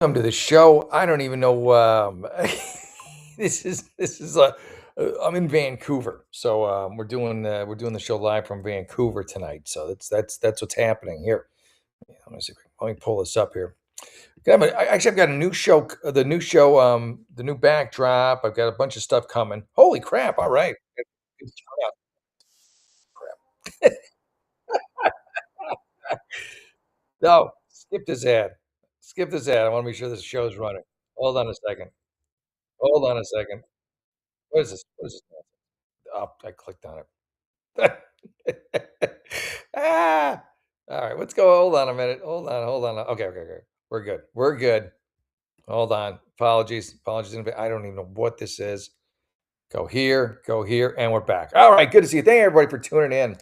Welcome to the show. I don't even know. this is. I'm in Vancouver, so we're doing the show live from Vancouver tonight. So that's what's happening here. Yeah, let me see. Let me pull this up here. I've got a new show. The new show. The new backdrop. I've got a bunch of stuff coming. Holy crap! All right. Good turnout. Crap. No, skip this ad. Skip this ad. I want to make sure this show's running. Hold on a second. Hold on a second. What is this? What is this? Oh, I clicked on it. Ah! Alright, let's go hold on a minute. Hold on. Okay. We're good. We're good. Hold on. Apologies. Apologies in adva I don't even know what this is. Go here, and we're back. Alright, good to see you. Thank you, everybody, for tuning in.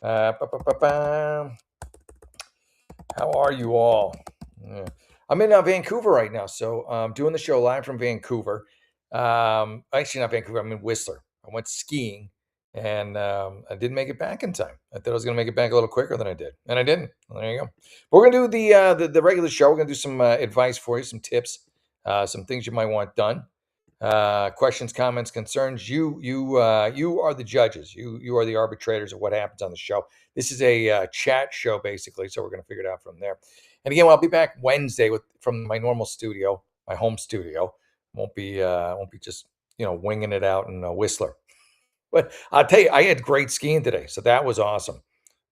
Ba, ba, ba, bam. How are you all? Yeah. I'm in Vancouver right now, so I'm doing the show live from Vancouver. Actually, not Vancouver. I'm in Whistler. I went skiing, and I didn't make it back in time. I thought I was going to make it back a little quicker than I did, and I didn't. Well, there you go. But we're going to do the regular show. We're going to do some advice for you, some tips, some things you might want done. Questions, comments, concerns. You are the judges. You are the arbitrators of what happens on the show. This is a chat show basically, so we're going to figure it out from there. And again, I'll be back Wednesday from my normal studio, my home studio. Won't be just winging it out in Whistler. But I'll tell you, I had great skiing today, so that was awesome.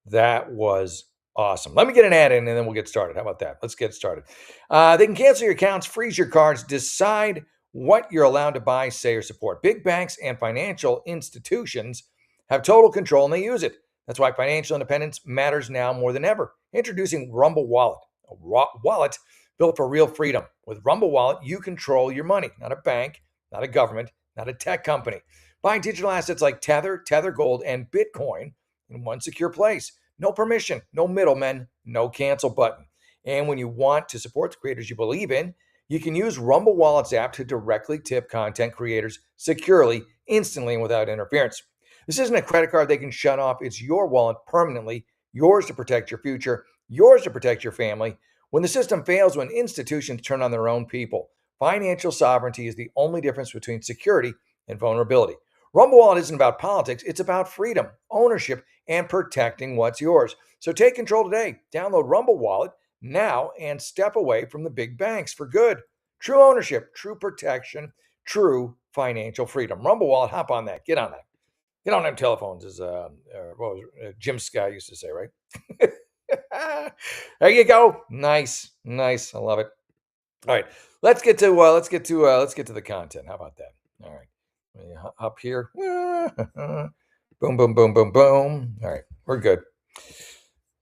That was awesome. Let me get an ad in, and then we'll get started. How about that? Let's get started. They can cancel your accounts, freeze your cards, decide what you're allowed to buy, say, or support. Big banks and financial institutions have total control, and they use it. That's why financial independence matters now more than ever. Introducing Rumble Wallet, a wallet built for real freedom. With Rumble Wallet, you control your money, not a bank, not a government, not a tech company. Buy digital assets like Tether, Tether Gold, and Bitcoin in one secure place. No permission, no middlemen, no cancel button. And when you want to support the creators you believe in, you can use Rumble Wallet's app to directly tip content creators securely, instantly, and without interference. This isn't a credit card they can shut off. It's your wallet permanently, yours to protect your future, yours to protect your family. When the system fails, when institutions turn on their own people, financial sovereignty is the only difference between security and vulnerability. Rumble Wallet isn't about politics, it's about freedom, ownership, and protecting what's yours. So take control today. Download Rumble Wallet now and step away from the big banks for good. True ownership, true protection, true financial freedom. Rumble Wallet, hop on that. Get on that. Get on them telephones, as what was Jim Sky used to say, right? There you go. Nice, nice. I love it. All right, let's get to the content. How about that? All right, let me hop here. Boom, boom, boom, boom, boom. All right, we're good.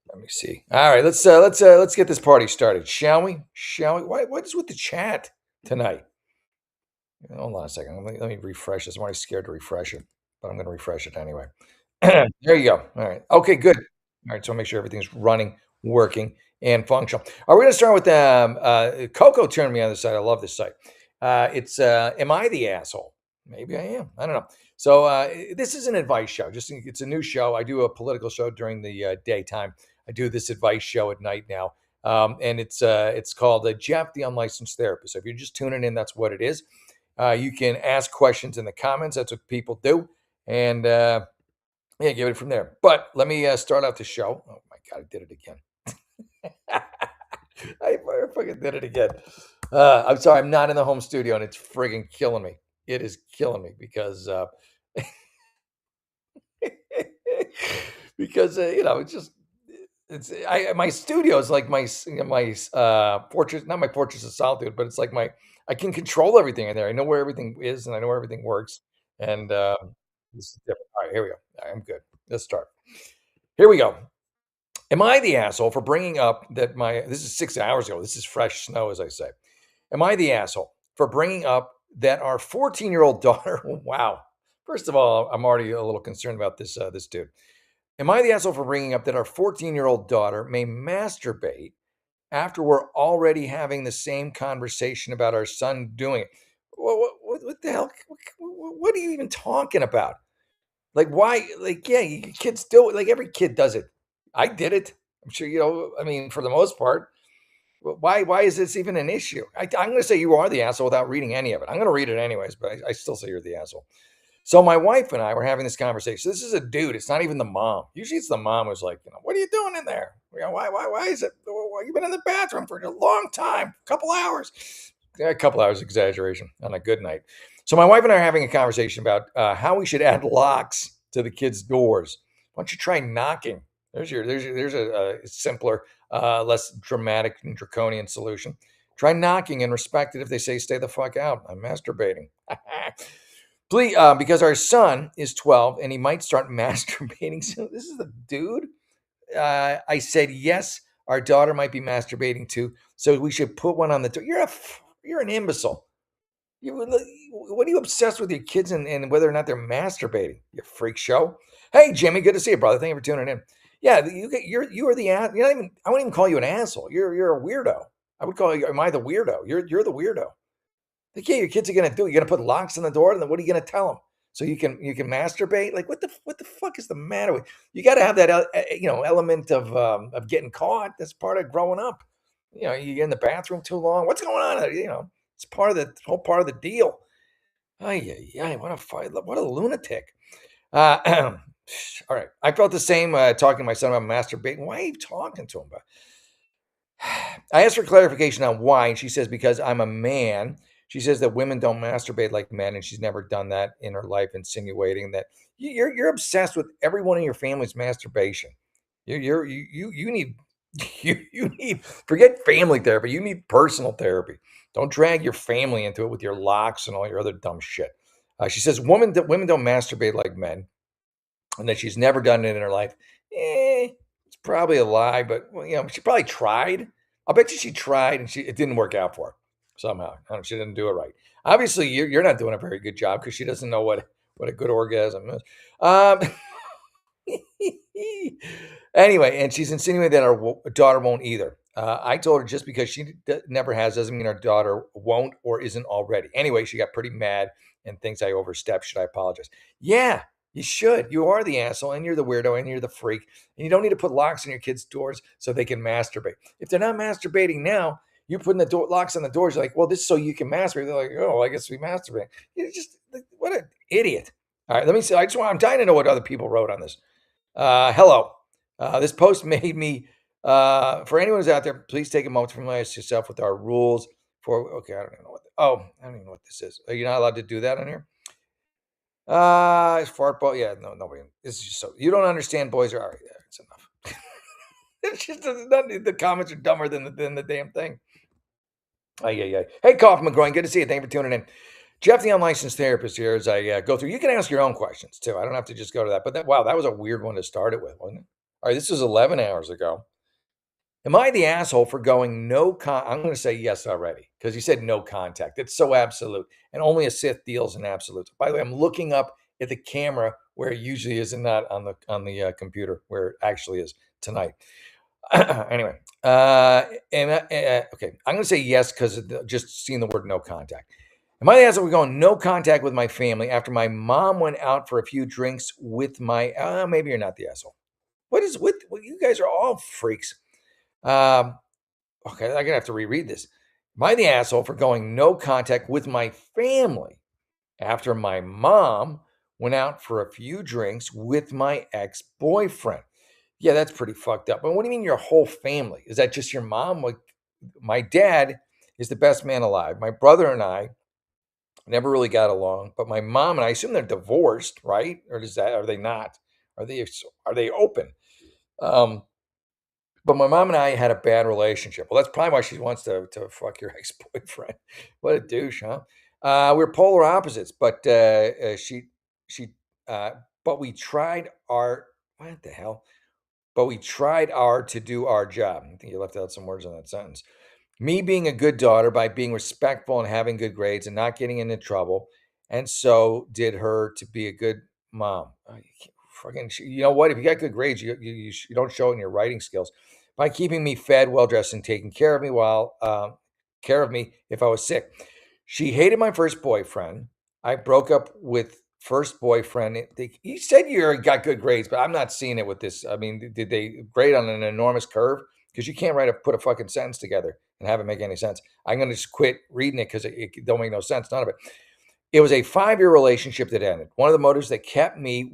Let me see. All right, let's get this party started, shall we? Shall we? What is with the chat tonight? Hold on a second. Let me refresh this. I'm already scared to refresh it, but I'm going to refresh it anyway. There you go. All right. Okay, good. All right, so make sure everything's running, working, and functional. All right, we're going to start with Coco turned me on this site. I love this site. It's Am I the Asshole? Maybe I am. I don't know. So this is an advice show. It's a new show. I do a political show during the daytime. I do this advice show at night now, and it's called Jeff the Unlicensed Therapist. So if you're just tuning in, that's what it is. You can ask questions in the comments. That's what people do, and yeah, give it from there. But let me start out the show. Oh my God, I did it again. I fucking did it again. I'm sorry, I'm not in the home studio, and it's friggin' killing me. It is killing me because it's just my studio is like my fortress, not my fortress of solitude, but it's like I can control everything in there. I know where everything is, and I know where everything works. And this is different. All right, here we go. All right, I'm good. Let's start. Here we go. Am I the asshole for bringing up that this is 6 hours ago. This is fresh snow, as I say. Am I the asshole for bringing up that our 14-year-old daughter, wow. First of all, I'm already a little concerned about this dude. Am I the asshole for bringing up that our 14-year-old daughter may masturbate after we're already having the same conversation about our son doing it? What the hell? What are you even talking about? Like, why? Like, yeah, kids do it. Like, every kid does it. I did it. I'm sure, I mean, for the most part. Why is this even an issue? I'm going to say you are the asshole without reading any of it. I'm going to read it anyways, but I still say you're the asshole. So my wife and I were having this conversation. This is a dude. It's not even the mom. Usually it's the mom who's like, what are you doing in there? Why is it? Why, you've been in the bathroom for a long time, a couple hours. Yeah, a couple hours exaggeration on a good night. So my wife and I are having a conversation about how we should add locks to the kids' doors. Why don't you try knocking? There's a simpler, less dramatic and draconian solution. Try knocking and respect it if they say stay the fuck out. I'm masturbating. Please, because our son is 12 and he might start masturbating soon. This is the dude. I said yes. Our daughter might be masturbating too, so we should put one on the door. You're an imbecile. What are you obsessed with your kids and whether or not they're masturbating? You freak show. Hey Jimmy, good to see you, brother. Thank you for tuning in. Yeah, you are the ass. You're not even. I wouldn't even call you an asshole. You're a weirdo. I would call you. Am I the weirdo? You're the weirdo. Like, yeah, your kids are gonna do. You're gonna put locks on the door, and then what are you gonna tell them? So you can masturbate? Like, what the fuck is the matter with you? Got to have that element of getting caught. That's part of growing up. You get in the bathroom too long. What's going on? It's part of the whole part of the deal. Ay, yeah, what a fight! What a lunatic. All right, I felt the same talking to my son about masturbating. Why are you talking to him about? I asked for clarification on why, and she says because I'm a man. She says that women don't masturbate like men, and she's never done that in her life, insinuating that you're obsessed with everyone in your family's masturbation. You need you need forget family therapy. You need personal therapy. Don't drag your family into it with your locks and all your other dumb shit. She says women don't masturbate like men, and that she's never done it in her life. It's probably a lie, but she probably tried. I'll bet you she tried and it didn't work out for her somehow. She didn't do it right. Obviously, you're not doing a very good job because she doesn't know what a good orgasm is. Anyway, and she's insinuating that our daughter won't either. I told her just because she never has doesn't mean our daughter won't or isn't already. Anyway, she got pretty mad and thinks I overstepped. Should I apologize? Yeah, you should. You are the asshole, and you're the weirdo, and you're the freak. And you don't need to put locks on your kids' doors so they can masturbate. If they're not masturbating now, you're putting the locks on the doors. You're like, well, this is so you can masturbate. They're like, oh, I guess we masturbate. You're just what an idiot. All right, let me see. I'm dying to know what other people wrote on this. Hello. This post made me, for anyone who's out there, please take a moment to familiarize yourself with our rules okay, I don't even know I don't even know what this is. Are you not allowed to do that on here? Fart ball. Yeah, no, nobody. This is just so, you don't understand boys are, all right, yeah, it's enough. It's just, the comments are dumber than the damn thing. Yeah. Hey, Kaufman McGroin, good to see you. Thank you for tuning in. Jeff, the unlicensed therapist here, as I go through. You can ask your own questions too. I don't have to just go to that. But that was a weird one to start it with, wasn't it? All right, this was 11 hours ago. Am I the asshole for going I'm going to say yes already because you said no contact. It's so absolute, and only a Sith deals in absolutes. By the way, I'm looking up at the camera where it usually is, and not on the computer where it actually is tonight. Anyway, okay, I'm going to say yes because just seeing the word no contact. Am I the asshole for going no contact with my family after my mom went out for a few drinks with my? Maybe you're not the asshole. What is with? Well, you guys are all freaks. Okay, I'm gonna have to reread this. Am I the asshole for going no contact with my family after my mom went out for a few drinks with my ex-boyfriend? Yeah, that's pretty fucked up. But what do you mean your whole family? Is that just your mom? Like, my dad is the best man alive. My brother and I never really got along, but my mom and I assume they're divorced, right? Or are they not? Are they open? But my mom and I had a bad relationship. Well, that's probably why she wants to fuck your ex-boyfriend. What a douche, huh? We're polar opposites, but but we tried our what the hell? But we tried to do our job. I think you left out some words in that sentence. Me being a good daughter by being respectful and having good grades and not getting into trouble, and so did her to be a good mom. You know what? If you got good grades, you don't show it in your writing skills by keeping me fed, well dressed, and taking care of me if I was sick. She hated my first boyfriend. I broke up with first boyfriend. You said you got good grades, but I'm not seeing it with this. I mean, did they grade on an enormous curve? Because you can't put a fucking sentence together and have it make any sense. I'm going to just quit reading it because it don't make no sense. None of it. It was a 5-year relationship that ended. One of the motives that kept me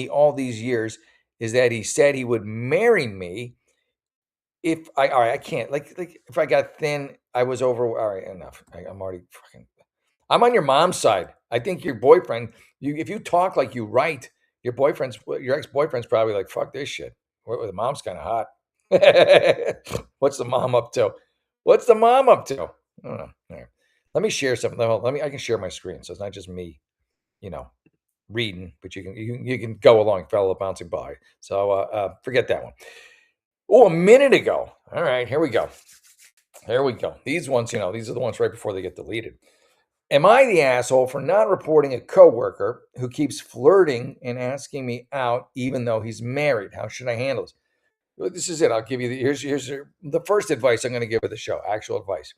all these years is that he said he would marry me if I all right, I can't like if I got thin, I was over all right, enough. I'm already fucking I'm on your mom's side. I think your boyfriend, if you talk like you write, your ex-boyfriend's probably like, fuck this shit. The mom's kind of hot. What's the mom up to? What's the mom up to? I don't know. All right. Let me share something. I can share my screen. So it's not just me, you know, reading, but you can go along, fellow bouncing by. So forget that one. Oh, a minute ago. All right, here we go. Here we go. These ones, these are the ones right before they get deleted. Am I the asshole for not reporting a coworker who keeps flirting and asking me out even though he's married? How should I handle this? Well, this is it. I'll give you here's the first advice I'm going to give of the show. Actual advice.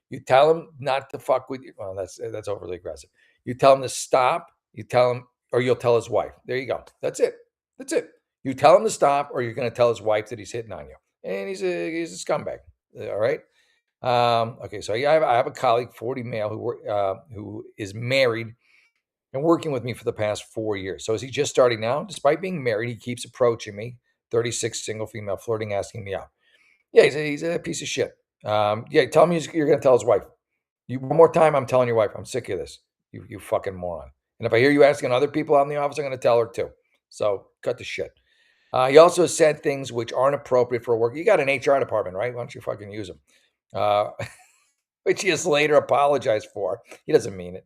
You tell him not to fuck with you. Well, that's overly aggressive. You tell him to stop. You tell him, or you'll tell his wife. There you go. That's it. That's it. You tell him to stop, or you're going to tell his wife that he's hitting on you, and he's a scumbag. All right. Okay, so I have a colleague, 40 male, who is married and working with me for the past 4 years. So is he just starting now? Despite being married, he keeps approaching me. 36, single female, flirting, asking me out. Yeah, he's a piece of shit. Yeah, tell me you're going to tell his wife. One more time, I'm telling your wife. I'm sick of this. You fucking moron. And if I hear you asking other people out in the office, I'm going to tell her too. So cut the shit. He also said things which aren't appropriate for work. You got an HR department, right? Why don't you fucking use them? Which he has later apologized for. He doesn't mean it.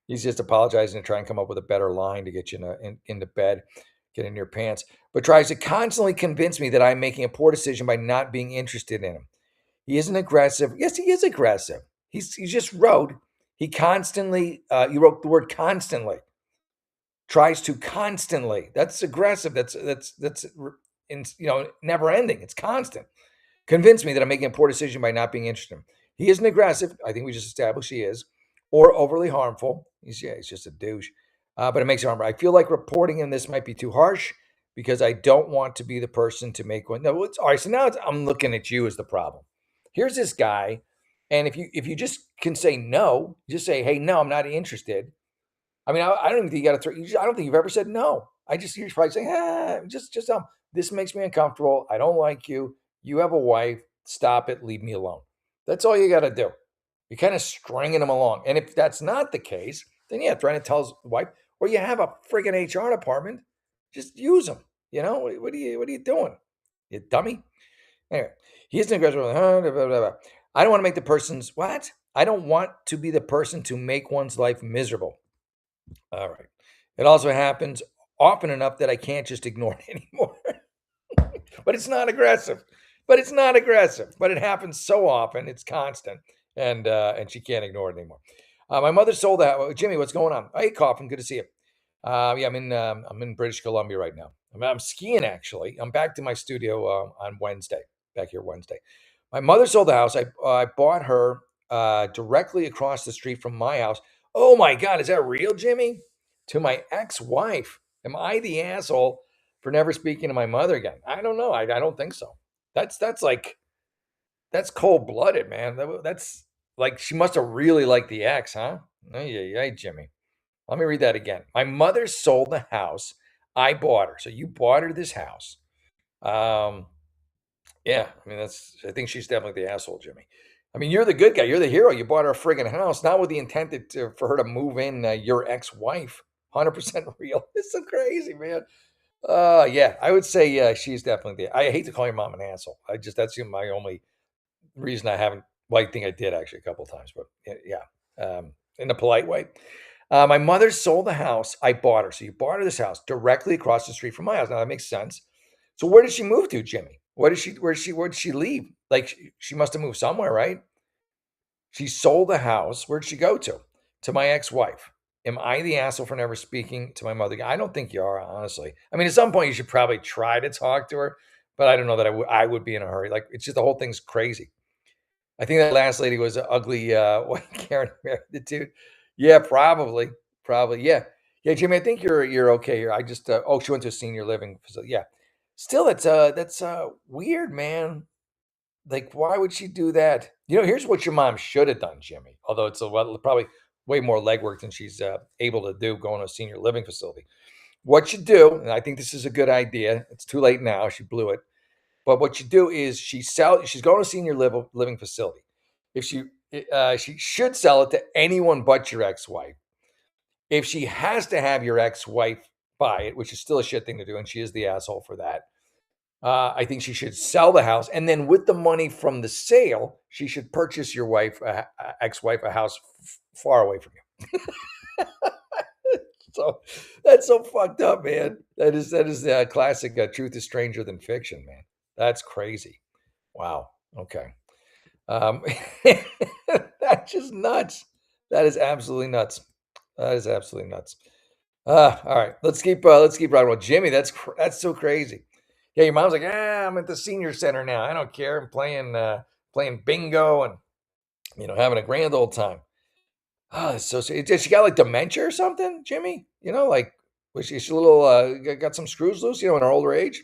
He's just apologizing to try and come up with a better line to get you into bed, get in your pants, but tries to constantly convince me that I'm making a poor decision by not being interested in him. He isn't aggressive. Yes, he is aggressive. He just wrote, he constantly, you wrote the word constantly, tries to constantly. That's aggressive. That's never ending. It's constant. Convince me that I'm making a poor decision by not being interested in him. He isn't aggressive. I think we just established he is, or overly harmful. He's just a douche. But it makes it harmful. I feel like reporting him this might be too harsh because I don't want to be the person to make one. No, it's all right. So now I'm looking at you as the problem. Here's this guy, and if you just can say no, just say, hey, no, I'm not interested. I mean, I don't even think you got to throw. I don't think you've ever said no. You're probably saying, just this makes me uncomfortable. I don't like you. You have a wife. Stop it. Leave me alone. That's all you got to do. You're kind of stringing them along. And if that's not the case, then yeah, trying to tell his wife, or you have a friggin' HR department, just use them. What are you doing? You dummy. Anyway, he isn't aggressive. I don't want to make the person's what? I don't want to be the person to make one's life miserable. All right. It also happens often enough that I can't just ignore it anymore. But it's not aggressive. But it happens so often. It's constant, and she can't ignore it anymore. My mother sold that. Jimmy, what's going on? Hey, Coffin, good to see you. Yeah, I'm in British Columbia right now. I'm skiing actually. I'm back to my studio on Wednesday. Back here Wednesday. My mother sold the house. I bought her directly across the street from my house. Oh my God, is that real, Jimmy? To my ex-wife. Am I the asshole for never speaking to my mother again? I don't know. I don't think so. That's cold-blooded, man. That's like she must have really liked the ex, huh? Hey, Jimmy. Let me read that again. My mother sold the house. I bought her. So you bought her this house. Yeah, I mean I think she's definitely the asshole, Jimmy. I mean, you're the good guy. You're the hero. You bought her a friggin' house, not with the intent for her to move in your ex-wife. 100% real. It's so crazy, man. Yeah, I would say she's definitely I hate to call your mom an asshole. That's my only reason I haven't. Well, I think I did actually a couple of times, but yeah, in a polite way. My mother sold the house. I bought her. So you bought her this house directly across the street from my house. Now that makes sense. So where did she move to, Jimmy? Where did she leave? Like she must have moved somewhere, right? She sold the house. Where'd she go to? To my ex-wife. Am I the asshole for never speaking to my mother? I don't think you are, honestly. I mean, at some point you should probably try to talk to her, but I don't know that I would be in a hurry. Like it's just the whole thing's crazy. I think that last lady was an ugly white Karen married the dude. Yeah, probably. Probably. Yeah. Yeah, Jimmy, I think you're okay here. I just she went to a senior living facility. Yeah. Still that's weird, man. Like, why would she do that? Here's what your mom should have done, Jimmy. Although it's probably way more legwork than she's able to do going to a senior living facility. What you do, and I think this is a good idea. It's too late now. She blew it. But what you do is she's going to a senior living facility. If she should sell it to anyone but your ex-wife. If she has to have your ex-wife buy it, which is still a shit thing to do, and she is the asshole for that, I think she should sell the house, and then with the money from the sale, she should purchase your ex-wife, a house far away from you. So that's so fucked up, man. That is classic. Truth is stranger than fiction, man. That's crazy. Wow. Okay. Um, that's just nuts. That is absolutely nuts. That is absolutely nuts. All right, let's keep riding. Well, Jimmy, that's so crazy. Yeah, your mom's like, I'm at the senior center now. I don't care. I'm playing bingo and having a grand old time. Oh, it's so sweet. Did she got like dementia or something, Jimmy? Like was she a little got some screws loose? In her older age.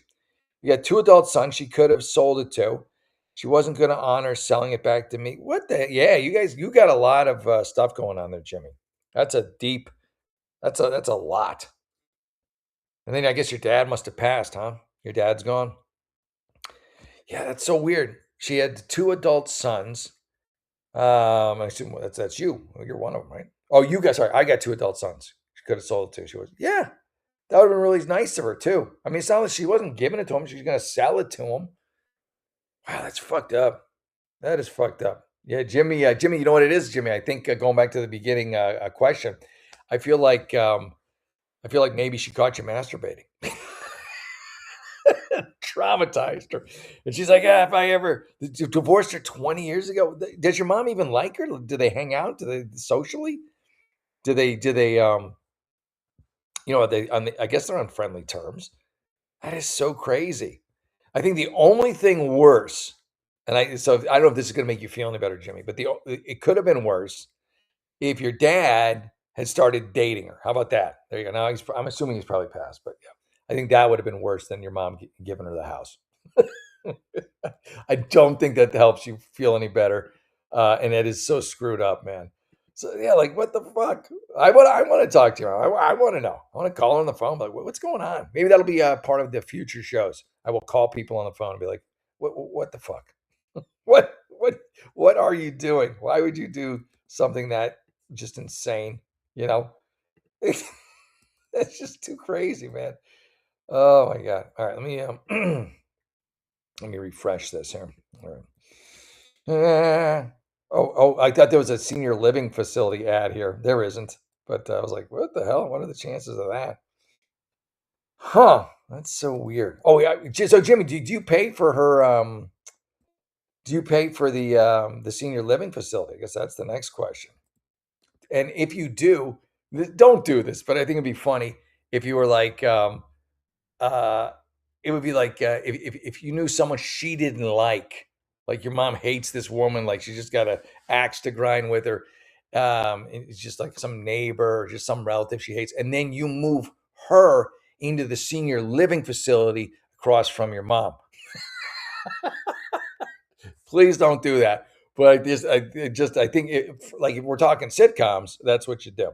You got two adult sons. She could have sold it to. She wasn't going to honor selling it back to me. What the? Yeah, you got a lot of stuff going on there, Jimmy. That's a deep. That's a lot. And then I guess your dad must have passed, huh? Your dad's gone. Yeah, that's so weird. She had two adult sons. I assume that's you. You're one of them, right? Oh, you guys. Sorry, I got two adult sons. She could have sold it to. She was. Yeah, that would have been really nice of her too. I mean, it sounds like she wasn't giving it to him. She was going to sell it to him. Wow, that's fucked up. That is fucked up. Yeah, Jimmy. Jimmy, you know what it is, Jimmy? I think going back to the beginning question, I feel like maybe she caught you masturbating. Traumatized her. And she's like, if I ever divorced her 20 years ago, does your mom even like her? Do they hang out? Do they socially? Do they are they I guess they're on friendly terms. That is so crazy. I think the only thing worse, and I don't know if this is going to make you feel any better, Jimmy, but it could have been worse if your dad had started dating her. How about that? There you go. Now I'm assuming he's probably passed, but yeah, I think that would have been worse than your mom giving her the house. I don't think that helps you feel any better, and it is so screwed up, man. So yeah, like what the fuck? I want to talk to you. I want to know. I want to call her on the phone. Like, what's going on? Maybe that'll be part of the future shows. I will call people on the phone and be like, what the fuck? What are you doing? Why would you do something that just insane? You know, it's just too crazy, man. Oh my god! All right, let me let me refresh this here. All right. I thought there was a senior living facility ad here. There isn't, but I was like, what the hell? What are the chances of that? Huh? That's so weird. Oh yeah. So Jimmy, do you pay for her? Do you pay for the senior living facility? I guess that's the next question. And if you do, don't do this. But I think it'd be funny if you were like, uh, it would be like if you knew someone she didn't like your mom hates this woman, like she just got an axe to grind with her. It's just like some neighbor or just some relative she hates, and then you move her into the senior living facility across from your mom. Please don't do that. But I think like if we're talking sitcoms, that's what you do.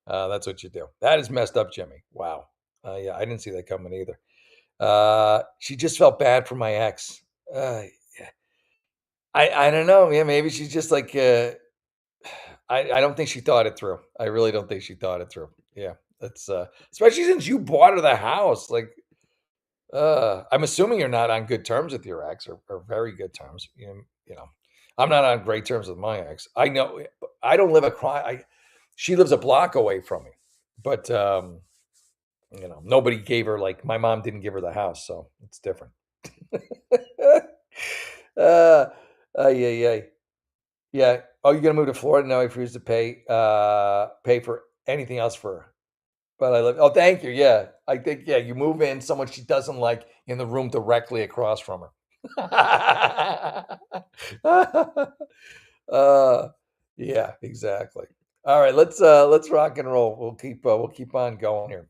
That's what you do. That is messed up, Jimmy. Wow. Yeah, I didn't see that coming either. She just felt bad for my ex. Yeah. I don't know. Yeah, maybe she's just like I don't think she thought it through. I really don't think she thought it through. Yeah. That's especially since you bought her the house. Like I'm assuming you're not on good terms with your ex or very good terms. I'm not on great terms with my ex. I know I don't live she lives a block away from me. But nobody gave her like my mom didn't give her the house, so it's different. uh, yeah, yeah, yeah. Oh, you're gonna move to Florida? No, I refuse to pay for anything else for her. But I live. Oh, thank you. Yeah, I think you move in someone she doesn't like in the room directly across from her. uh, yeah, exactly. All right, let's rock and roll. We'll keep on going here.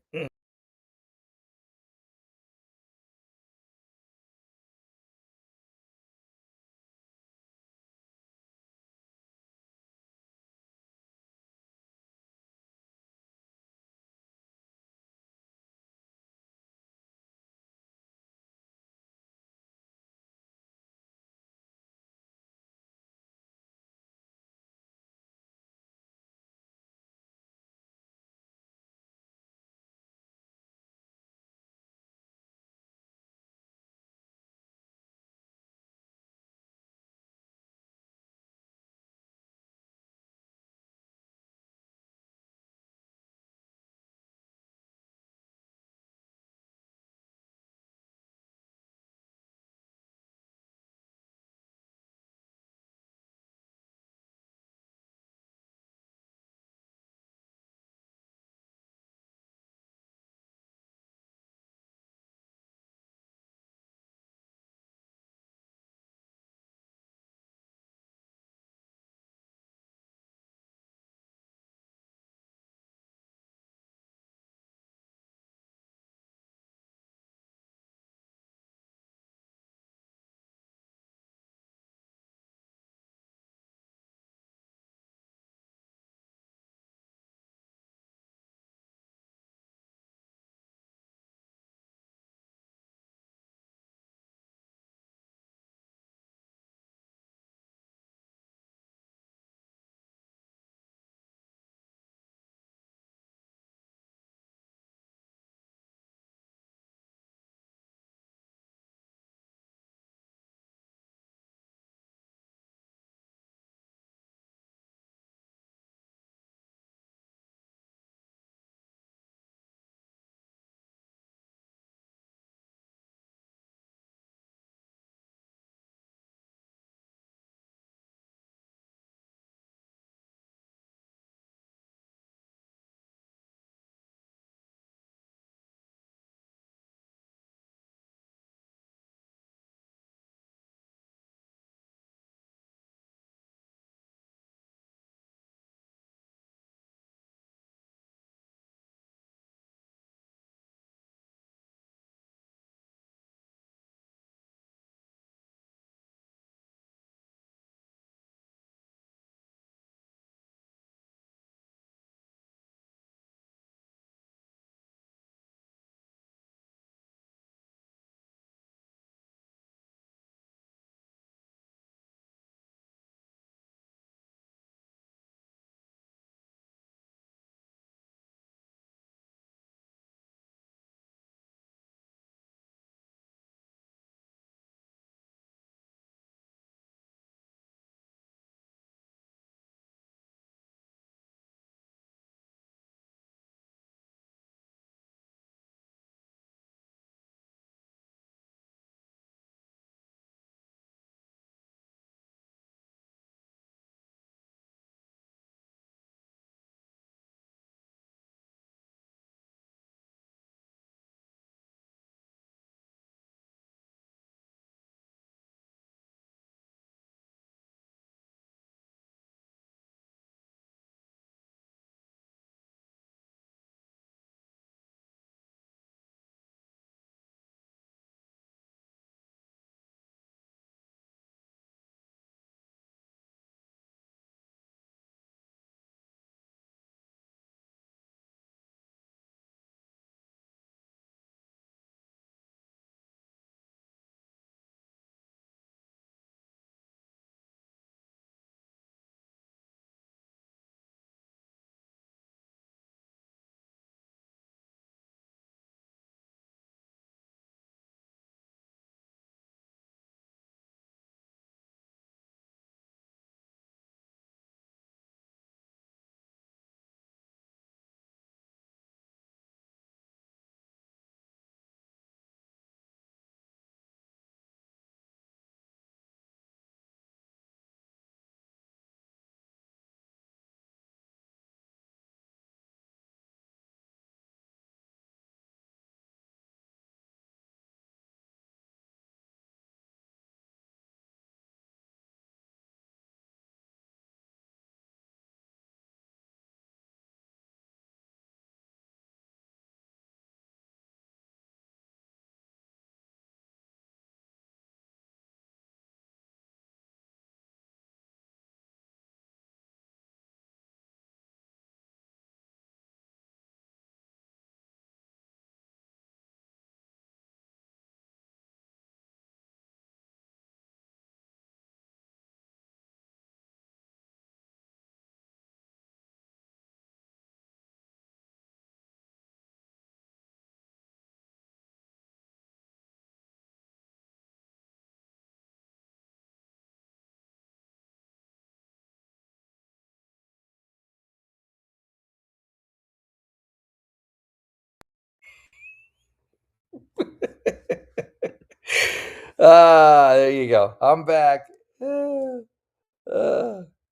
There you go. I'm back. Uh,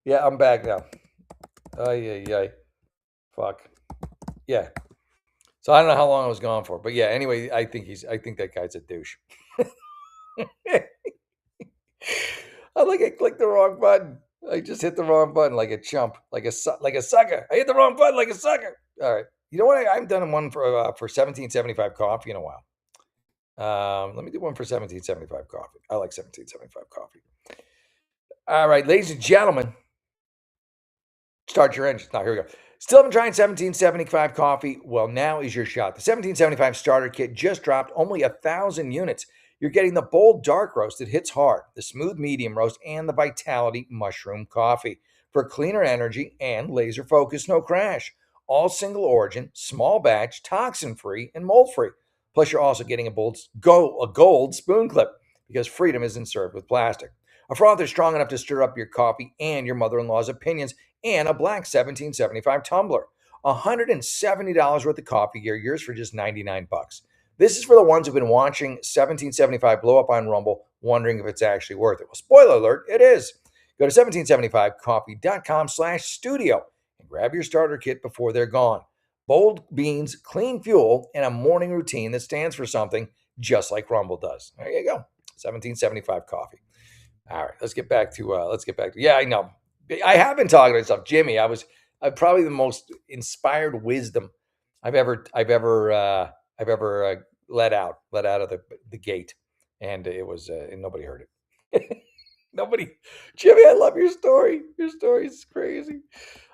yeah, I'm back now. Ay, ay, ay. Fuck. Yeah. So I don't know how long I was gone for, but yeah. Anyway, I think that guy's a douche. I like I clicked the wrong button. I just hit the wrong button like a chump, like a sucker. I hit the wrong button like a sucker. All right. You know what? I haven't done one for 1775 coffee in a while. Let me do one for 1775 coffee. I like 1775 coffee. All right, ladies and gentlemen, start your engines. Now, here we go. Still haven't tried 1775 coffee? Well, now is your shot. The 1775 starter kit just dropped only 1,000 units. You're getting the bold dark roast that hits hard, the smooth medium roast, and the vitality mushroom coffee for cleaner energy and laser focus, no crash. All single origin, small batch, toxin free, and mold free. Plus, you're also getting a gold spoon clip because freedom isn't served with plastic. A frother strong enough to stir up your coffee and your mother in law's opinions, and a black 1775 tumbler. $170 worth of coffee gear, yours for just 99 bucks. This is for the ones who've been watching 1775 blow up on Rumble, wondering if it's actually worth it. Well, spoiler alert, it is. Go to 1775coffee.com/studio and grab your starter kit before they're gone. Bold beans, clean fuel, and a morning routine that stands for something just like Rumble does. There you go. 1775 coffee. All right, yeah, I know. I have been talking to myself, Jimmy. I probably the most inspired wisdom I've ever let out of the gate, and it was and nobody heard it. Nobody, Jimmy. I love your story. Your story is crazy.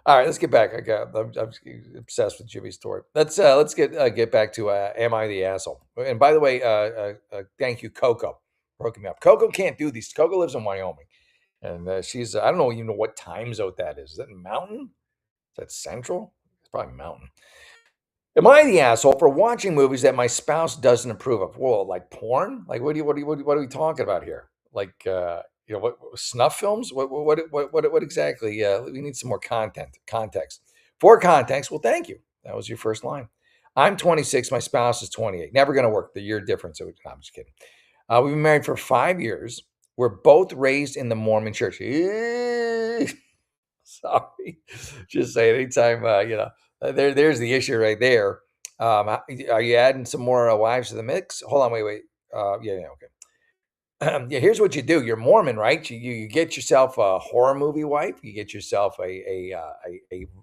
All right, let's get back. I'm obsessed with Jimmy's story. Let's get back to am I the asshole? And by the way, thank you, Coco, for hooking me up. Coco can't do these. Coco lives in Wyoming, and she's I don't know even know what time zone that is. Is that Mountain? Is that Central? It's probably Mountain. Am I the asshole for watching movies that my spouse doesn't approve of? Whoa, like porn? Like what are we talking about here? Like what snuff films? What exactly? We need some more context. For context, well, thank you. That was your first line. I'm 26. My spouse is 28. Never going to work. The year difference. No, I'm just kidding. We've been married for 5 years. We're both raised in the Mormon church. Sorry, just say anytime there's the issue right there. Are you adding some more wives to the mix? Hold on, wait. Yeah, okay. Yeah, here's what you do. You're Mormon, right? You get yourself a horror movie wife. You get yourself a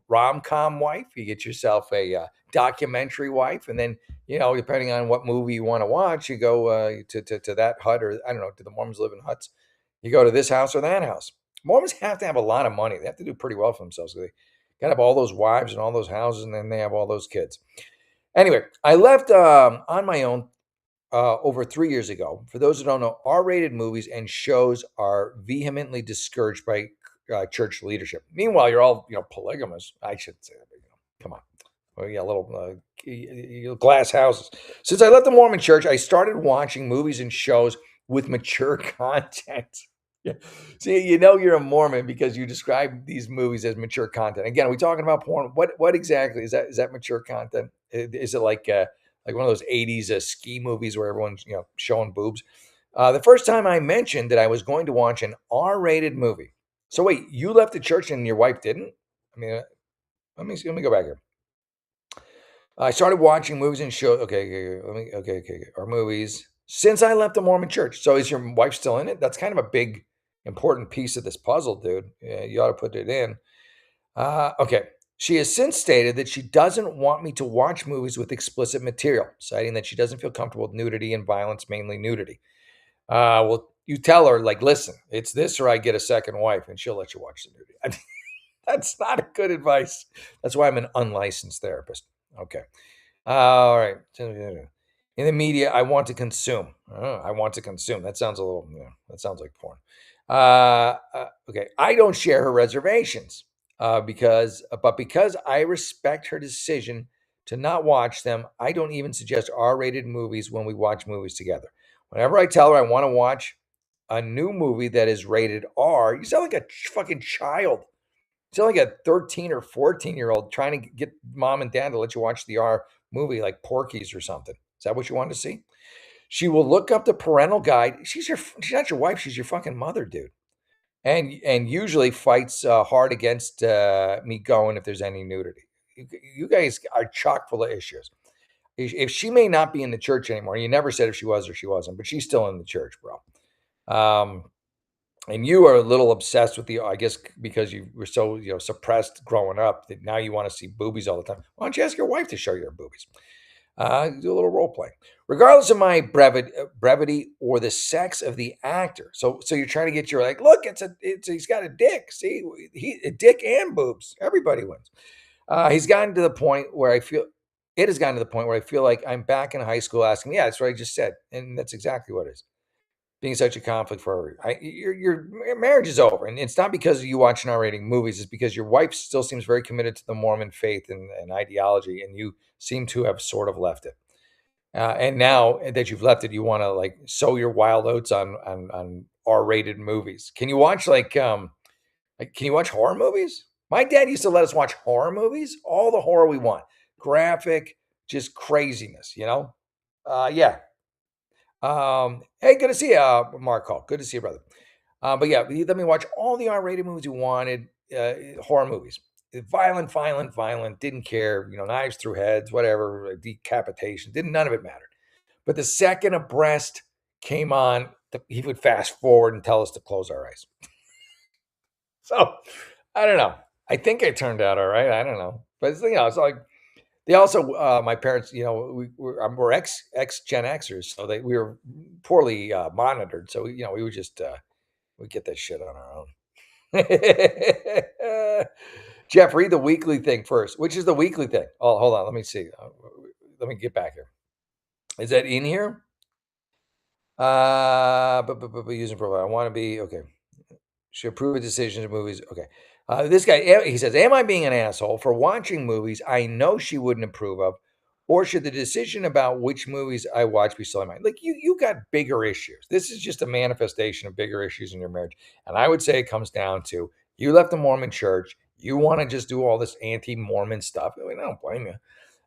rom com wife. You get yourself a documentary wife, and then depending on what movie you want to watch, you go to that hut, or I don't know. Do the Mormons live in huts? You go to this house or that house. Mormons have to have a lot of money. They have to do pretty well for themselves. They got to have all those wives and all those houses, and then they have all those kids. Anyway, I left on my own over 3 years ago. For those who don't know, R-rated movies and shows are vehemently discouraged by church leadership. Meanwhile, you're all polygamous. I shouldn't say that, but come on. Well, yeah, little glass houses. Since I left the Mormon church, I started watching movies and shows with mature content. Yeah. See, you're a Mormon because you describe these movies as mature content. Again, are we talking about porn? What exactly is that? Is that mature content? Is it like one of those 80s ski movies where everyone's showing boobs? The first time I mentioned that I was going to watch an R-rated movie. So wait, you left the church and your wife didn't? I mean, let me go back here. I started watching movies and shows. Okay. Or movies since I left the Mormon church. So is your wife still in it? That's kind of a big, important piece of this puzzle, dude. Yeah, you ought to put it in. Okay. She has since stated that she doesn't want me to watch movies with explicit material, citing that she doesn't feel comfortable with nudity and violence, mainly nudity. Well, you tell her, like, listen, it's this or I get a second wife, and she'll let you watch the nudity. That's not a good advice. That's why I'm an unlicensed therapist. Okay. All right. In the media, I want to consume. I want to consume. That sounds that sounds like porn. Okay. I don't share her reservations because I respect her decision to not watch them, I don't even suggest R-rated movies when we watch movies together. Whenever I tell her I want to watch a new movie that is rated R, you sound like a fucking child. You sound like a 13 or 14-year-old trying to get mom and dad to let you watch the R movie like Porky's or something. Is that what you wanted to see? She will look up the parental guide. She's not your wife. She's your fucking mother, dude. And usually fights hard against me going if there's any nudity. You guys are chock full of issues. If she may not be in the church anymore, you never said if she was or she wasn't, but she's still in the church, bro. And you are a little obsessed with I guess because you were so suppressed growing up that now you want to see boobies all the time. Why don't you ask your wife to show you her boobies? Do a little role playing, regardless of my brevity or the sex of the actor. So you're trying to get your like, look, he's got a dick. See, a dick and boobs. Everybody wins. He's gotten to the point where it has gotten to the point where I feel like I'm back in high school asking, yeah, that's what I just said, and that's exactly what it is. Being such a conflict for your marriage is over, and it's not because you watching R-rated movies. It's because your wife still seems very committed to the Mormon faith and ideology, and you seem to have sort of left it. And now that you've left it, you want to like sow your wild oats on R-rated movies. Can you watch can you watch horror movies? My dad used to let us watch horror movies, all the horror we want, graphic, just craziness, yeah. Hey, good to see you, Mark Hall. Good to see you, brother. But yeah, he let me watch all the R-rated movies you wanted, horror movies. Violent, violent, violent. Didn't care, knives through heads, whatever, decapitation. None of it mattered. But the second a breast came on, he would fast forward and tell us to close our eyes. So I don't know. I think I turned out all right. I don't know, but it's it's like they also my parents. We're ex Gen Xers, so we were poorly monitored. So we would just we get that shit on our own. Jeff, read the weekly thing first. Which is the weekly thing? Oh, hold on. Let me see. Let me get back here. Is that in here? But using profile. I want to be okay. Should approve of decisions of movies. Okay. This guy, he says, am I being an asshole for watching movies I know she wouldn't approve of? Or should the decision about which movies I watch be solely mine? Like, you got bigger issues. This is just a manifestation of bigger issues in your marriage. And I would say it comes down to you left the Mormon church. You want to just do all this anti-Mormon stuff. I mean, I don't blame you.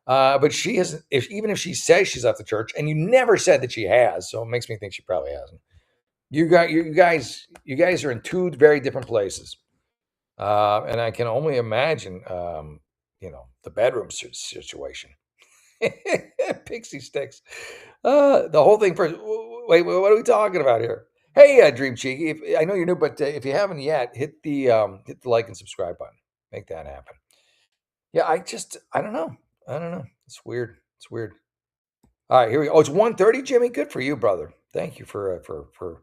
But she hasn't, even if she says she's left the church, and you never said that she has, so it makes me think she probably hasn't. You guys are in two very different places. And I can only imagine, the bedroom situation. Pixie sticks. The whole thing first. Wait, what are we talking about here? Hey, Dream Cheeky. I know you're new, but if you haven't yet, hit the like and subscribe button. Make that happen. Yeah, I don't know. It's weird. All right, here we go. Oh, it's 1:30, Jimmy. Good for you, brother. Thank you for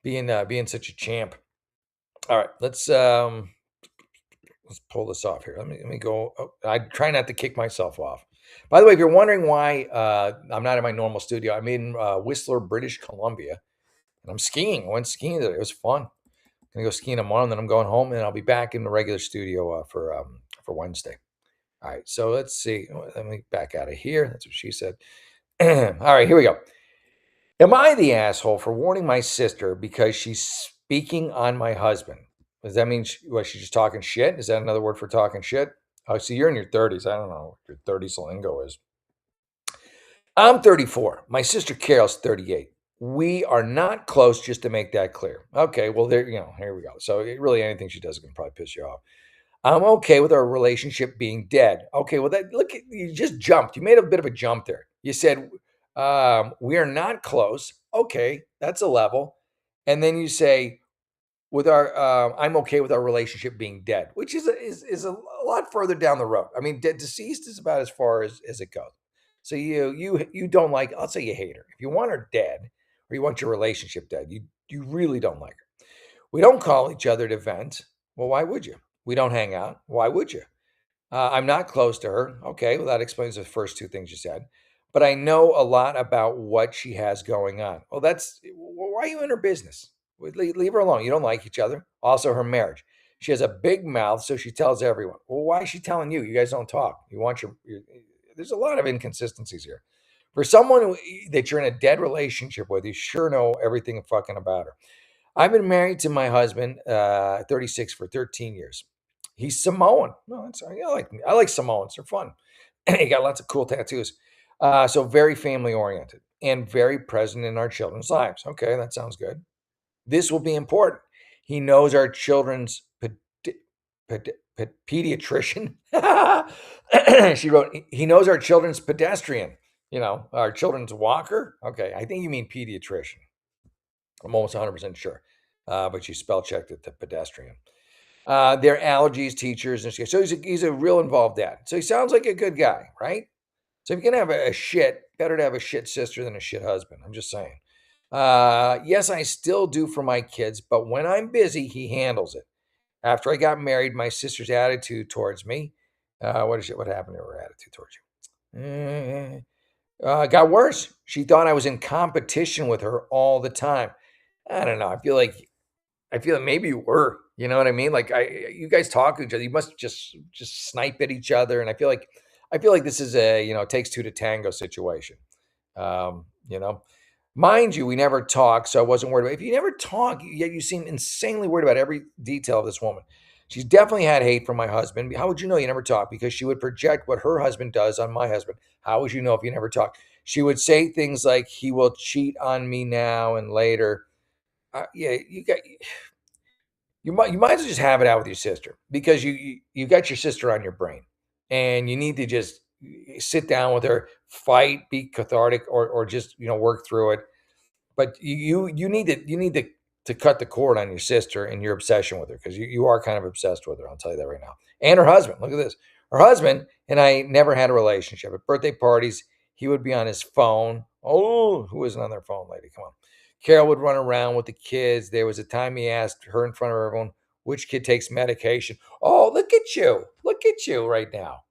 being such a champ. All right, let's pull this off here. Let me go. Oh, I try not to kick myself off. By the way, if you're wondering why I'm not in my normal studio, I'm in Whistler, British Columbia, and I'm skiing. I went skiing today. It was fun. I'm gonna go skiing tomorrow, and then I'm going home, and I'll be back in the regular studio for Wednesday. All right, so let's see. Let me back out of here. That's what she said. All right, here we go. Am I the asshole for warning my sister because she's speaking on my husband? Does that mean she's just talking shit? Is that another word for talking shit? Oh, see, you're in your 30s. I don't know what your 30s lingo is. I'm 34. My sister Carol's 38. We are not close, just to make that clear. Okay, well, here we go. So really anything she does can probably piss you off. I'm okay with our relationship being dead. Okay, well, you just jumped. You made a bit of a jump there. You said, we are not close. Okay, that's a level. And then you say, I'm okay with our relationship being dead, which is a lot further down the road. I mean, deceased is about as far as it goes. So you don't like, I'll say you hate her. If you want her dead or you want your relationship dead, you really don't like her. We don't call each other to vent. Well, why would you? We don't hang out. Why would you? I'm not close to her. Okay, well, that explains the first two things you said. But I know a lot about what she has going on. Well, why are you in her business? Leave her alone. You don't like each other. Also, her marriage. She has a big mouth, so she tells everyone. Well, why is she telling you? You guys don't talk. There's a lot of inconsistencies here. For someone that you're in a dead relationship with, you sure know everything fucking about her. I've been married to my husband, 36, for 13 years. He's Samoan. No, I like Samoans. They're fun. He got lots of cool tattoos. So very family oriented and very present in our children's lives. Okay, that sounds good. This will be important. He knows our children's pediatrician. She wrote, he knows our children's pedestrian, our children's walker. Okay, I think you mean pediatrician. I'm almost 100% sure. But you spell checked it to pedestrian. Their allergies, teachers, and shit. So he's a real involved dad. So he sounds like a good guy, right? So if you're gonna have a shit, better to have a shit sister than a shit husband. I'm just saying. Yes, I still do for my kids, but when I'm busy, he handles it. After I got married, my sister's attitude towards me, what happened to her attitude towards you? Got worse. She thought I was in competition with her all the time. I don't know. I feel like maybe you were. You know what I mean? Like you guys talk to each other. You must just snipe at each other. And I feel like this is a takes two to tango situation. Um, you know, Mind you, we never talk, so I wasn't worried about. If you never talk, yet you seem insanely worried about every detail of this woman. She's definitely had hate from my husband. How would you know you never talk? Because she would project what her husband does on my husband. How would you know if you never talk? She would say things like, "He will cheat on me now and later." Yeah, you might as well just have it out with your sister because you got your sister on your brain, and you need to just sit down with her, fight, be cathartic, or just work through it. But you need to cut the cord on your sister and your obsession with her because you are kind of obsessed with her. I'll tell you that right now. And her husband. Look at this. Her husband and I never had a relationship. At birthday parties, he would be on his phone. Oh, who isn't on their phone, lady? Come on. Carol would run around with the kids. There was a time he asked her in front of everyone which kid takes medication. Oh, look at you. Look at you right now.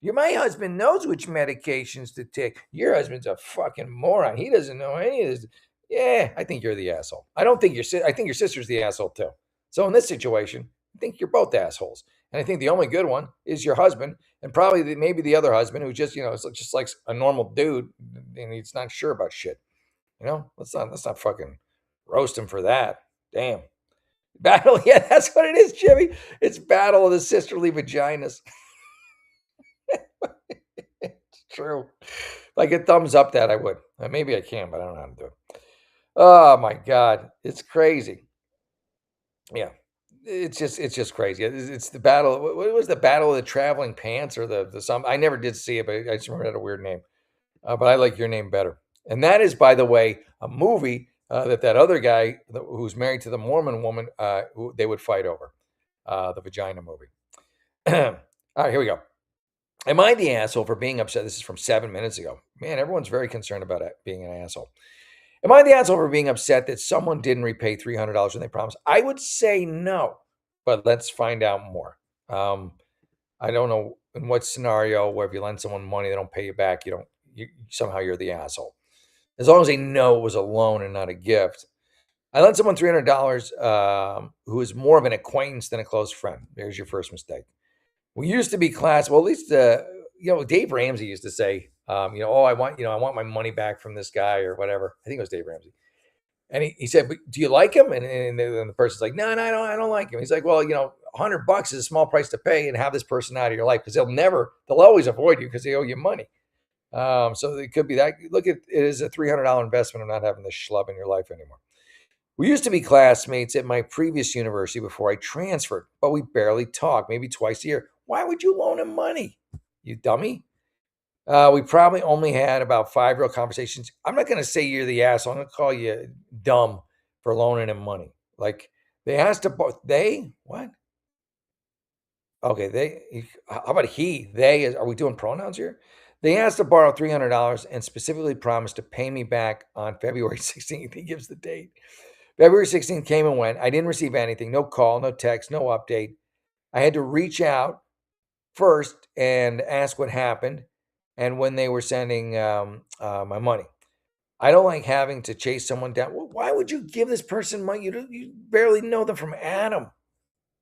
My husband knows which medications to take. Your husband's a fucking moron. He doesn't know any of this. Yeah, I think you're the asshole. I don't think I think your sister's the asshole too. So in this situation, I think you're both assholes. And I think the only good one is your husband, and probably maybe the other husband who just is just like a normal dude, and he's not sure about shit. Let's not fucking roast him for that. Damn. Battle, yeah, that's what it is, Jimmy. It's battle of the sisterly vaginas. It's true. If I could thumbs up that, I would. Maybe I can, but I don't know how to do it. Oh my God. It's crazy. Yeah. It's just crazy. It's the battle. What was the battle of the traveling pants or the some? I never did see it, but I just remember it had a weird name. But I like your name better. And that is, by the way, a movie that other guy who's married to the Mormon woman, who they would fight over, the vagina movie. All right, here we go. Am I the asshole for being upset? This is from 7 minutes ago. Man, everyone's very concerned about it, being an asshole. Am I the asshole for being upset that someone didn't repay $300 when they promised? I would say no, but let's find out more. I don't know in what scenario where if you lend someone money, they don't pay you back. Somehow you're the asshole. As long as they know it was a loan and not a gift. I lent someone $300 who is more of an acquaintance than a close friend. There's your first mistake. We used to be class. Well, at least Dave Ramsey used to say, oh, I want my money back from this guy or whatever. I think it was Dave Ramsey, and he said, but do you like him? And the person's like, no, I don't like him. He's like, well, $100 is a small price to pay and have this person out of your life because they'll always avoid you because they owe you money. So it could be that. Look at it as a $300 investment of not having this schlub in your life anymore. We used to be classmates at my previous university before I transferred, but we barely talk, maybe twice a year. Why would you loan him money, you dummy? We probably only had about 5 real conversations. I'm not going to say you're the asshole. I'm going to call you dumb for loaning him money. Like they asked about what? Okay, how about he? Are we doing pronouns here? They asked to borrow $300 and specifically promised to pay me back on February 16th. He gives the date. February 16th came and went. I didn't receive anything. No call, no text, no update. I had to reach out first and ask what happened and when they were sending my money. I don't like having to chase someone down. Why would you give this person money? You barely know them from Adam.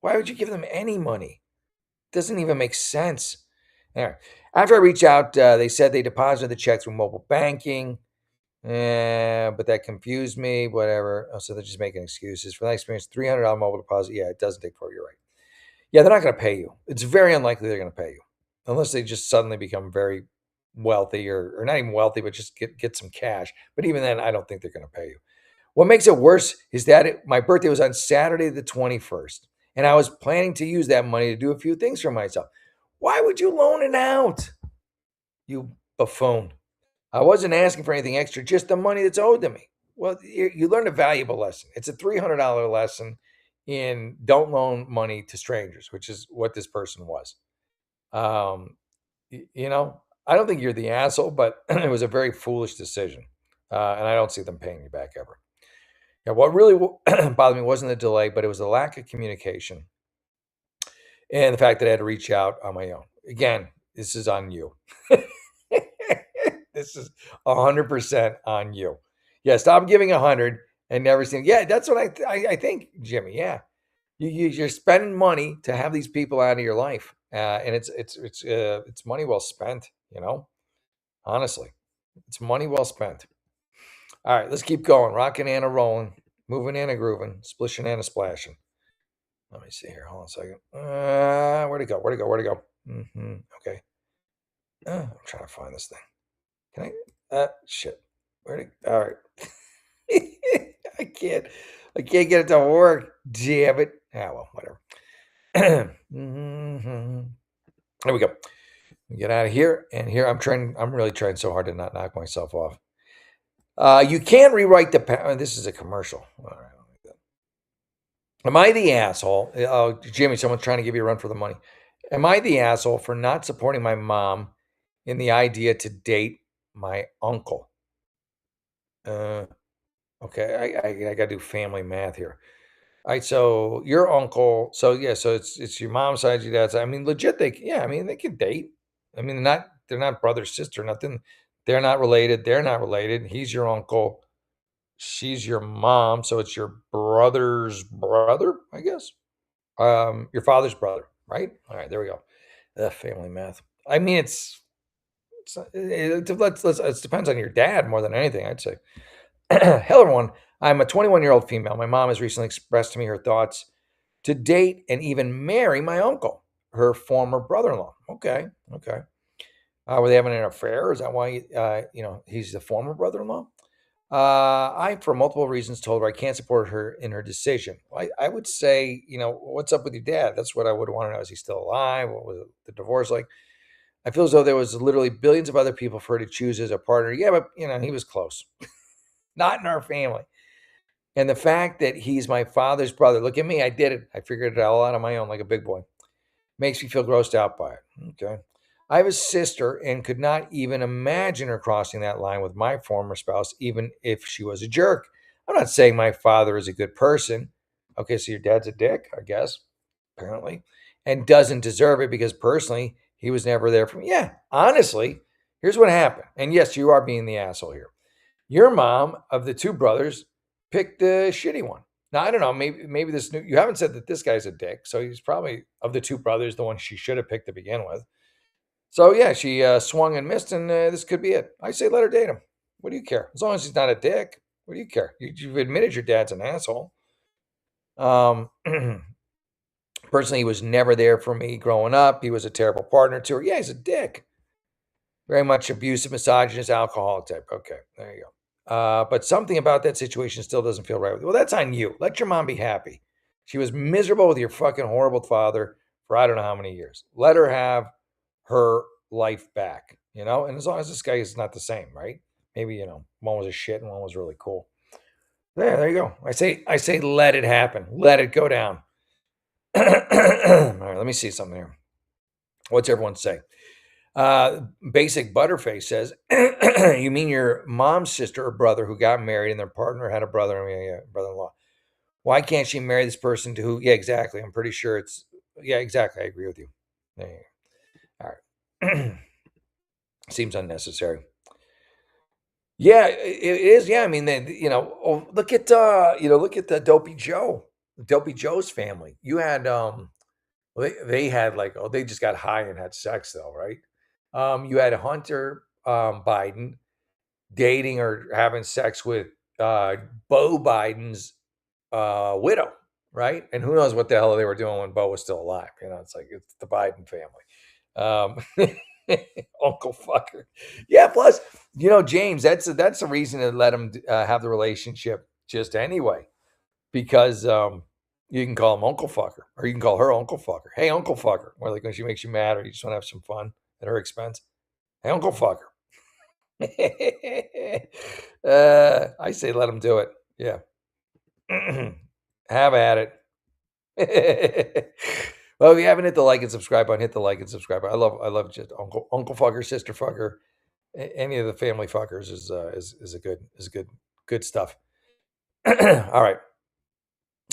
Why would you give them any money? It doesn't even make sense. Anyway, after I reached out, they said they deposited the check through mobile banking. But that confused me. Whatever. Oh, so they're just making excuses for that experience. $300 mobile deposit. Yeah, it doesn't take 4. You're right. Yeah, they're not going to pay you. It's very unlikely they're going to pay you unless they just suddenly become very wealthy or not even wealthy, but just get some cash. But even then, I don't think they're going to pay you. What makes it worse is that my birthday was on Saturday the 21st, and I was planning to use that money to do a few things for myself. Why would you loan it out, you buffoon? I wasn't asking for anything extra, just the money that's owed to me. Well, you learned a valuable lesson. It's a $300 lesson in don't loan money to strangers, which is what this person was. Um, I don't think you're the asshole, but it was a very foolish decision. And I don't see them paying you back ever. Yeah, what really bothered me wasn't the delay, but it was the lack of communication and the fact that I had to reach out on my own. Again, this is on you. This is 100% on you. Yeah, stop giving 100 and never seeing. Yeah, that's what I think, Jimmy. Yeah, you're spending money to have these people out of your life, and it's money well spent. Honestly, it's money well spent. All right, let's keep going. Rocking and a rolling, moving and a grooving, splishing and a splashing. Let me see here. Hold on a second. Where'd it go? Where'd it go? Where'd it go? Okay. I'm trying to find this thing. Can I? Shit. Where'd it? All right. I can't. I can't get it to work. Damn it. Ah, well, whatever. There we go. Get out of here. And here I'm trying. I'm really trying so hard to not knock myself off. You can't rewrite the past. This is a commercial. All right. Am I the asshole? Oh, Jimmy, someone's trying to give you a run for the money. Am I the asshole for not supporting my mom in the idea to date my uncle? Okay, I got to do family math here. All right, so your uncle, so yeah, so it's your mom's side, your dad's side. I mean, legit, I mean, they can date. I mean, they're not brother sister, nothing. They're not related. They're not related. He's your uncle. She's your mom, so it's your brother's brother, I guess. Your father's brother, right? All right, there we go. Family math. I mean, it depends on your dad more than anything, I'd say. Hello, everyone. I'm a 21-year-old female. My mom has recently expressed to me her thoughts to date and even marry my uncle, her former brother-in-law. Okay, okay. Were they having an affair? Is that why he's the former brother-in-law? I, for multiple reasons, told her I can't support her in her decision. I would say, what's up with your dad? That's what I would want to know. Is he still alive? What was the divorce like? I feel as though there was literally billions of other people for her to choose as a partner. Yeah, but he was close. Not in our family. And the fact that he's my father's brother, look at me, I did it. I figured it all out on my own like a big boy. Makes me feel grossed out by it. Okay. I have a sister and could not even imagine her crossing that line with my former spouse, even if she was a jerk. I'm not saying my father is a good person. Okay, so your dad's a dick, I guess, apparently, and doesn't deserve it because personally, he was never there for me. Yeah, honestly, here's what happened. And yes, you are being the asshole here. Your mom of the two brothers picked the shitty one. Now I don't know. Maybe this new. You haven't said that this guy's a dick, so he's probably of the two brothers the one she should have picked to begin with. So yeah, she swung and missed, and this could be it. I say let her date him. What do you care? As long as he's not a dick. What do you care? You've admitted your dad's an asshole. Um, Personally, he was never there for me growing up. He was a terrible partner to her. Yeah, he's a dick. Very much abusive, misogynist, alcoholic type. Okay, there you go. But something about that situation still doesn't feel right with you. Well, that's on you. Let your mom be happy. She was miserable with your fucking horrible father for I don't know how many years. Let her have her life back, And as long as this guy is not the same, right? Maybe, one was a shit and one was really cool. There you go. I say let it happen. Let it go down. All right, let me see something here. What's everyone say? Basic Butterface says, you mean your mom's sister or brother who got married and their partner had a brother-in-law. Why can't she marry this person to who? Yeah, exactly. I'm pretty sure yeah, exactly. I agree with you. There you go. All right. Seems unnecessary. Yeah, it is. Yeah. I mean, look at the Dopey Joe, Dopey Joe's family. You had, they had they just got high and had sex though, right? You had Hunter Biden dating or having sex with Beau Biden's widow, right? And who knows what the hell they were doing when Beau was still alive? It's like it's the Biden family. Uncle fucker. Yeah. Plus, James, that's the reason to let him have the relationship just anyway, because you can call him Uncle fucker, or you can call her Uncle fucker. Hey, Uncle fucker. Or like when she makes you mad, or you just want to have some fun at her expense. Hey, Uncle fucker. I say let him do it. Yeah. Have at it. Well, if you haven't hit the like and subscribe button, hit the like and subscribe button. I love just Uncle fucker, sister fucker, any of the family fuckers is a good stuff. All right.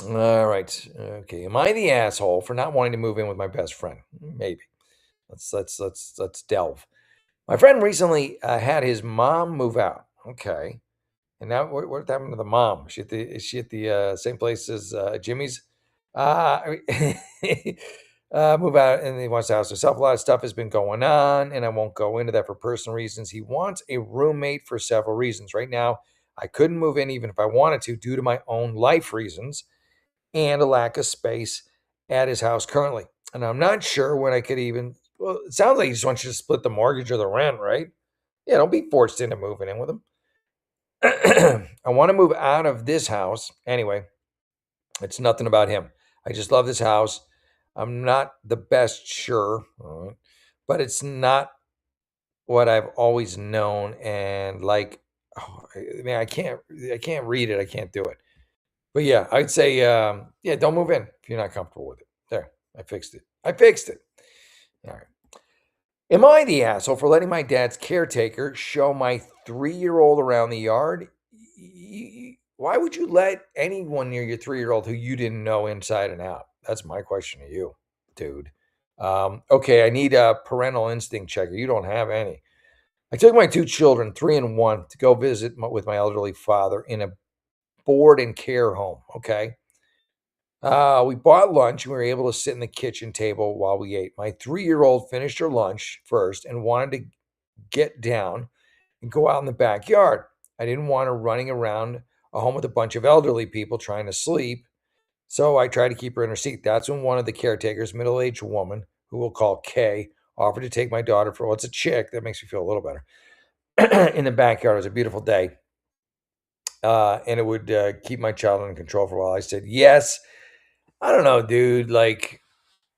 All right. Okay. Am I the asshole for not wanting to move in with my best friend? Maybe. Let's delve. My friend recently had his mom move out. Okay. And now what happened to the mom? Is she at the same place as Jimmy's? I mean, move out, and he wants to house himself. A lot of stuff has been going on, and I won't go into that for personal reasons. He wants a roommate for several reasons. Right now, I couldn't move in even if I wanted to due to my own life reasons and a lack of space at his house currently. And I'm not sure when I could even. Well, it sounds like he just wants you to split the mortgage or the rent, right? Yeah, don't be forced into moving in with him. I want to move out of this house. Anyway, it's nothing about him. I just love this house. I'm not the best, sure, all right, but it's not what I've always known. And like, I mean, I can't read it. I can't do it. But yeah, I'd say, yeah, don't move in if you're not comfortable with it. There, I fixed it. All right. Am I the asshole for letting my dad's caretaker show my 3-year-old around the yard? Why would you let anyone near your 3-year-old who you didn't know inside and out? That's my question to you, dude. Okay, I need a parental instinct checker. You don't have any. I took my 2 children, 3 and 1, to go visit with my elderly father in a board and care home. Okay. We bought lunch and we were able to sit in the kitchen table while we ate. My 3-year-old finished her lunch first and wanted to get down and go out in the backyard. I didn't want her running around a home with a bunch of elderly people trying to sleep, so I tried to keep her in her seat. That's when one of the caretakers, middle-aged woman, who we'll call Kay, offered to take my daughter for, well, it's a chick. That makes me feel a little better. In the backyard. It was a beautiful day. And it would keep my child under control for a while. I said, yes. I don't know, dude. Like,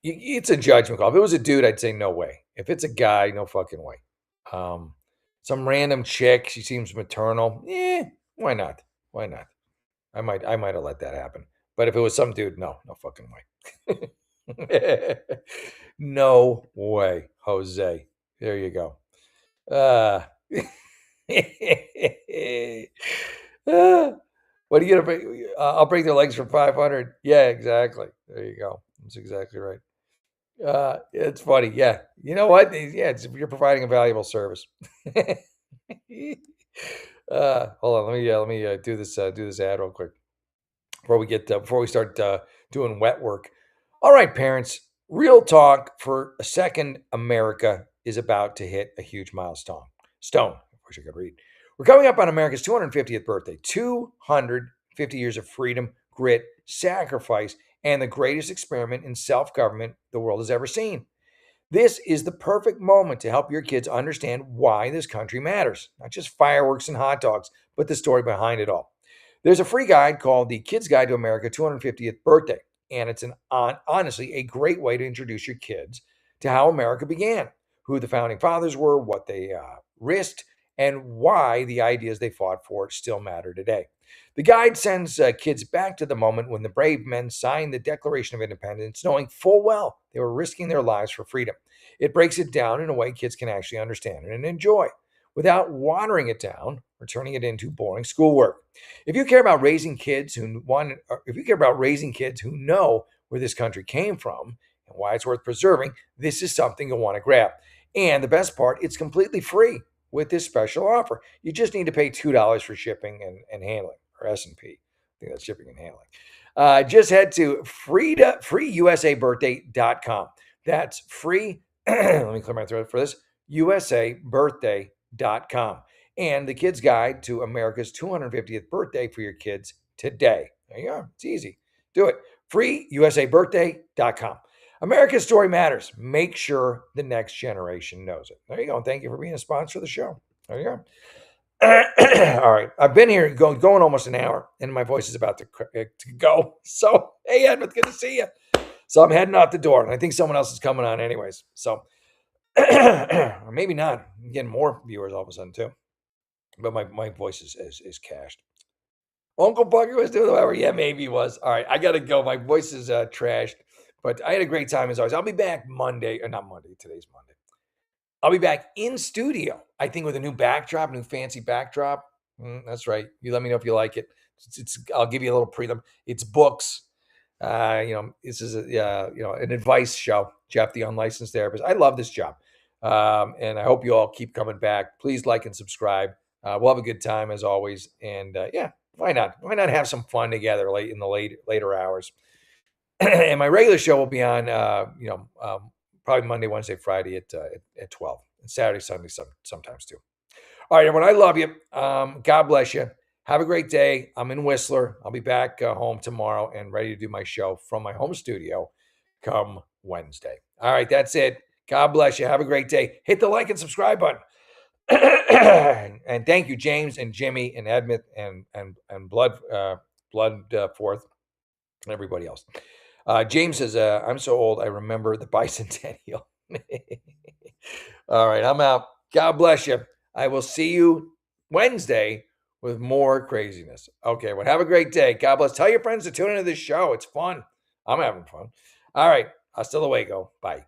it's a judgment call. If it was a dude, I'd say no way. If it's a guy, no fucking way. Some random chick, she seems maternal. Why not? Why not? I might have let that happen. But if it was some dude, no fucking way. No way, Jose. There you go. What are you gonna break? I'll break their legs for 500. Yeah, exactly. There you go. That's exactly right. It's funny. Yeah. You know what? Yeah, you're providing a valuable service. Hold on. Let me do this ad real quick before we start doing wet work. All right, parents. Real talk for a second. America is about to hit a huge milestone. I wish I could read. We're coming up on America's 250th birthday. 250 years of freedom, grit, sacrifice, and the greatest experiment in self-government the world has ever seen. This is the perfect moment to help your kids understand why this country matters. Not just fireworks and hot dogs, but the story behind it all. There's a free guide called The Kid's Guide to America 250th Birthday, and it's honestly a great way to introduce your kids to how America began, who the founding fathers were, what they risked, and why the ideas they fought for still matter today. The guide sends kids back to the moment when the brave men signed the Declaration of Independence, knowing full well they were risking their lives for freedom. It breaks it down in a way kids can actually understand and enjoy without watering it down or turning it into boring schoolwork. If you care about raising kids who know where this country came from and why it's worth preserving, this is something you'll want to grab. And the best part, it's completely free with this special offer. You just need to pay $2 for shipping and handling, or S&P. I think that's shipping and handling. Just head to freeusabirthday.com. That's free. Let me clear my throat for this. usabirthday.com. And the Kid's Guide to America's 250th Birthday for your kids today. There you are. It's easy. Do it. freeusabirthday.com. America's story matters. Make sure the next generation knows it. There you go. And thank you for being a sponsor of the show. There you go. All right. I've been here going almost an hour, and my voice is about to go. So, hey, Edmund, good to see you. So I'm heading out the door, and I think someone else is coming on anyways. So, or maybe not. I'm getting more viewers all of a sudden, too. But my voice is cached. Uncle Bucky was doing whatever. Yeah, maybe he was. All right, I got to go. My voice is trashed. But I had a great time as always. I'll be back Monday, or not Monday. Today's Monday. I'll be back in studio, I think, with a new backdrop, new fancy backdrop. That's right. You let me know if you like it. I'll give you a little prelim. It's books. This is an advice show. Jeff, the unlicensed therapist. I love this job, and I hope you all keep coming back. Please like and subscribe. We'll have a good time as always, and why not? Why not have some fun together later hours? And my regular show will be on, probably Monday, Wednesday, Friday at 12, and Saturday, Sunday, sometimes too. All right, everyone, I love you. God bless you. Have a great day. I'm in Whistler. I'll be back home tomorrow and ready to do my show from my home studio come Wednesday. All right, that's it. God bless you. Have a great day. Hit the like and subscribe button. And thank you, James and Jimmy and Edmund and Blood Forth and everybody else. James says, I'm so old, I remember the bicentennial. All right, I'm out. God bless you. I will see you Wednesday with more craziness. Okay, well, have a great day. God bless. Tell your friends to tune into this show. It's fun. I'm having fun. All right, hasta luego. Bye.